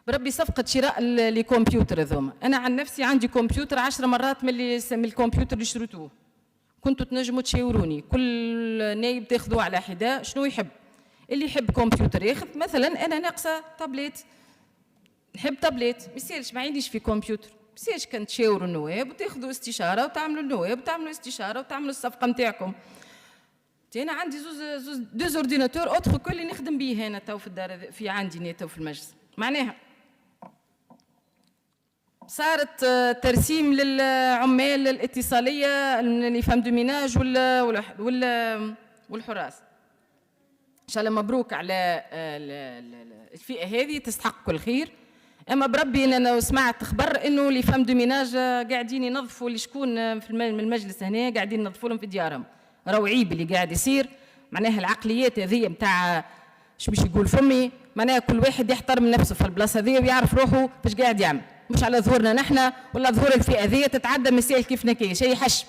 بربي صفقة شراء الكمبيوتر هذوما، أنا عن نفسي عندي كمبيوتر 10 مرات من الكمبيوتر اللي شريتوه. كنتوا تنجموا تشاوروني، كل نايب تاخذوه على حدة شنو يحب. اللي يحب كمبيوتر ياخذ، مثلا أنا ناقصة تابليت، نحب تابليت، ما يصيرش ما عنديش في كمبيوتر، ما يصيرش كان تشاوروا النواب وتاخذوا استشارة وتعملوا النواب وتعملوا استشارة وتعملوا الصفقة نتاعكم. أنا عندي زوز دوز اورديناتور اوتر كل اللي نخدم به أنا تو في الدار في عندي أنا تو في المجلس. معناها صارت ترسيم للعمال الاتصاليه اللي فهم دوميناج والحراس. ان شاء الله مبروك على الفئه هذه، تستحق كل خير. اما بربي انا سمعت خبر انه اللي فهم دوميناج قاعدين ينظفوا اللي شكون في المجلس هنا قاعدين ينظفوا لهم في ديارهم. راهو عيب اللي قاعد يصير. معناها العقليات هذه نتاع اش باش يقول فمي، معناها كل واحد يحترم نفسه في البلاصه هذه ويعرف روحه باش قاعد يعمل، مش على ظهورنا نحن ولا ظهور الفئه هذه تتعدى مسائل كيف نكاية شيء حش.